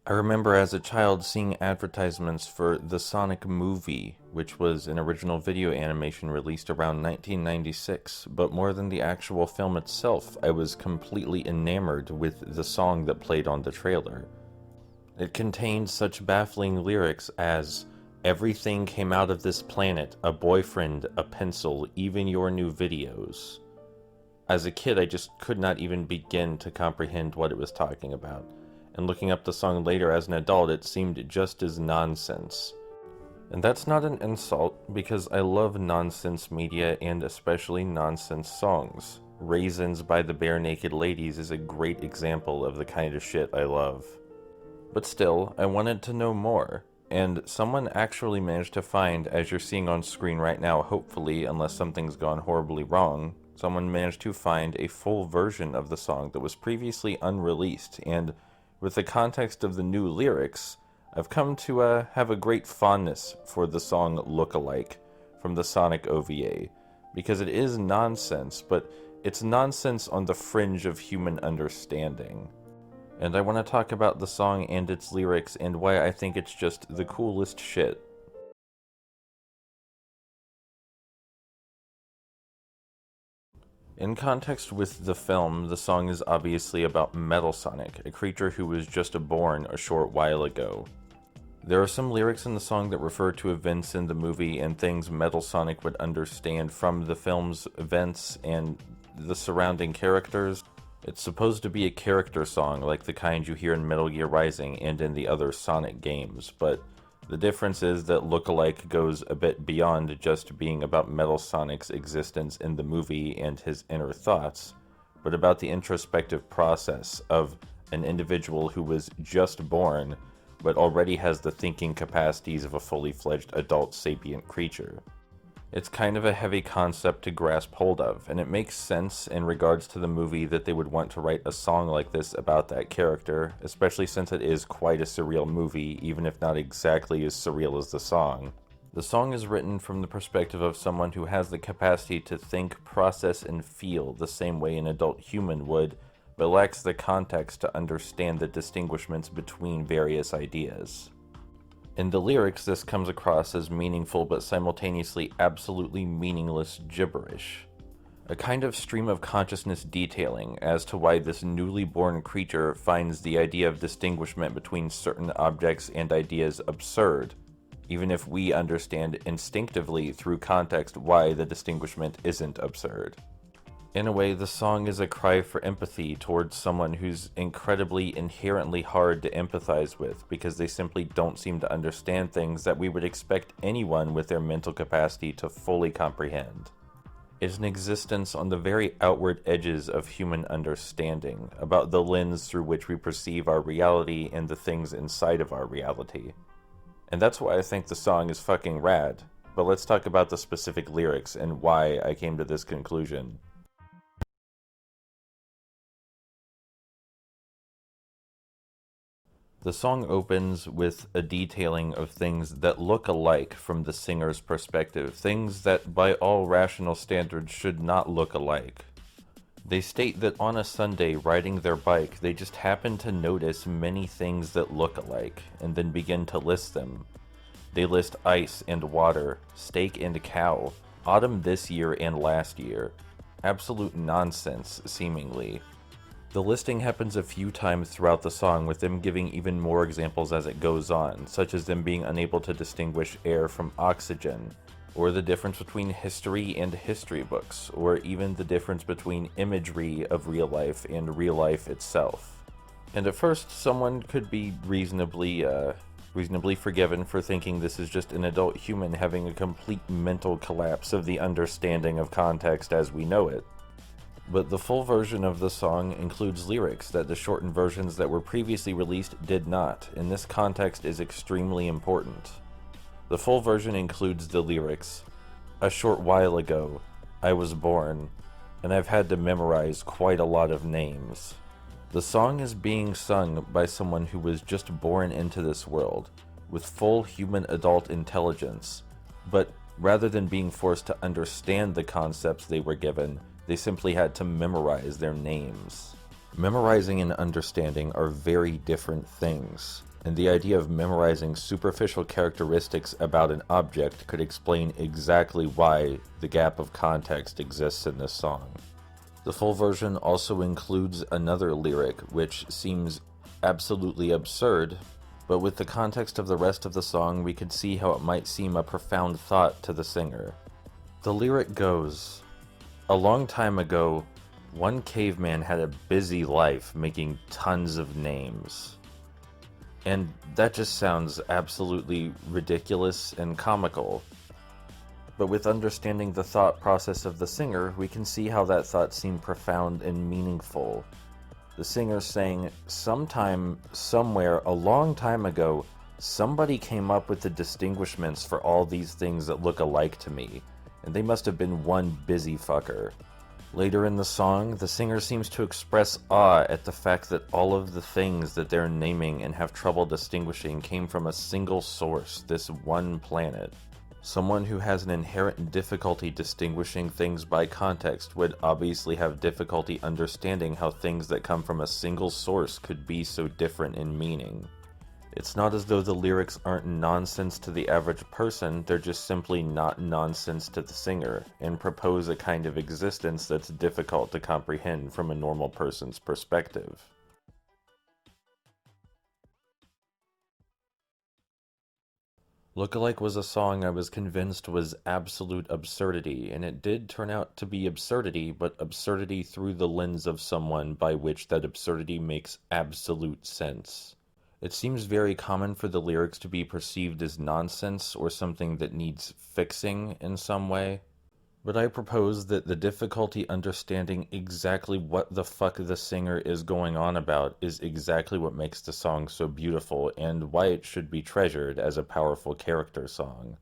I remember as a child seeing advertisements for the Sonic movie, which was an original video animation released around 1996, but more than the actual film itself, I was completely enamored with the song that played on the trailer. It contained such baffling lyrics as, "Everything came out of this planet, a boyfriend, a pencil, even your new videos." As a kid, I just could not even begin to comprehend what it was talking about, and looking up the song later as an adult, it seemed just as nonsense. And that's not an insult, because I love nonsense media and especially nonsense songs. Raisins by the Bare Naked Ladies is a great example of the kind of shit I love. But still, I wanted to know more, and someone actually managed to find, as you're seeing on screen right now, hopefully, unless something's gone horribly wrong, someone managed to find a full version of the song that was previously unreleased, and with the context of the new lyrics, I've come to have a great fondness for the song Look-alike from the Sonic OVA, because it is nonsense, but it's nonsense on the fringe of human understanding. And I want to talk about the song and its lyrics and why I think it's just the coolest shit. In context with the film, the song is obviously about Metal Sonic, a creature who was just born a short while ago. There are some lyrics in the song that refer to events in the movie and things Metal Sonic would understand from the film's events and the surrounding characters. It's supposed to be a character song like the kind you hear in Metal Gear Rising and in the other Sonic games, but the difference is that Look-alike goes a bit beyond just being about Metal Sonic's existence in the movie and his inner thoughts, but about the introspective process of an individual who was just born but already has the thinking capacities of a fully fledged adult sapient creature. It's kind of a heavy concept to grasp hold of, and it makes sense in regards to the movie that they would want to write a song like this about that character, especially since it is quite a surreal movie, even if not exactly as surreal as the song. The song is written from the perspective of someone who has the capacity to think, process, and feel the same way an adult human would, but lacks the context to understand the distinguishments between various ideas. In the lyrics, this comes across as meaningful but simultaneously absolutely meaningless gibberish. A kind of stream of consciousness detailing as to why this newly born creature finds the idea of distinguishment between certain objects and ideas absurd, even if we understand instinctively through context why the distinguishment isn't absurd. In a way, the song is a cry for empathy towards someone who's incredibly, inherently hard to empathize with because they simply don't seem to understand things that we would expect anyone with their mental capacity to fully comprehend. It's an existence on the very outward edges of human understanding, about the lens through which we perceive our reality and the things inside of our reality. And that's why I think the song is fucking rad, but let's talk about the specific lyrics and why I came to this conclusion. The song opens with a detailing of things that look alike from the singer's perspective, things that by all rational standards should not look alike. They state that on a Sunday, riding their bike, they just happen to notice many things that look alike, and then begin to list them. They list ice and water, steak and cow, autumn this year and last year. Absolute nonsense, seemingly. The listing happens a few times throughout the song, with them giving even more examples as it goes on, such as them being unable to distinguish air from oxygen, or the difference between history and history books, or even the difference between imagery of real life and real life itself. And at first, someone could be reasonably forgiven for thinking this is just an adult human having a complete mental collapse of the understanding of context as we know it. But the full version of the song includes lyrics that the shortened versions that were previously released did not, and this context is extremely important. The full version includes the lyrics, "A short while ago, I was born, and I've had to memorize quite a lot of names." The song is being sung by someone who was just born into this world, with full human adult intelligence, but rather than being forced to understand the concepts they were given, they simply had to memorize their names. Memorizing and understanding are very different things. And the idea of memorizing superficial characteristics about an object could explain exactly why the gap of context exists in this song. The full version also includes another lyric, which seems absolutely absurd, but with the context of the rest of the song, we could see how it might seem a profound thought to the singer. The lyric goes, "A long time ago, one caveman had a busy life making tons of names." And that just sounds absolutely ridiculous and comical. But with understanding the thought process of the singer, we can see how that thought seemed profound and meaningful. The singer saying, sometime, somewhere, a long time ago, somebody came up with the distinguishments for all these things that look alike to me, and they must have been one busy fucker. Later in the song, the singer seems to express awe at the fact that all of the things that they're naming and have trouble distinguishing came from a single source, this one planet. Someone who has an inherent difficulty distinguishing things by context would obviously have difficulty understanding how things that come from a single source could be so different in meaning. It's not as though the lyrics aren't nonsense to the average person, they're just simply not nonsense to the singer, and propose a kind of existence that's difficult to comprehend from a normal person's perspective. Lookalike was a song I was convinced was absolute absurdity, and it did turn out to be absurdity, but absurdity through the lens of someone by which that absurdity makes absolute sense. It seems very common for the lyrics to be perceived as nonsense or something that needs fixing in some way, but I propose that the difficulty understanding exactly what the fuck the singer is going on about is exactly what makes the song so beautiful and why it should be treasured as a powerful character song.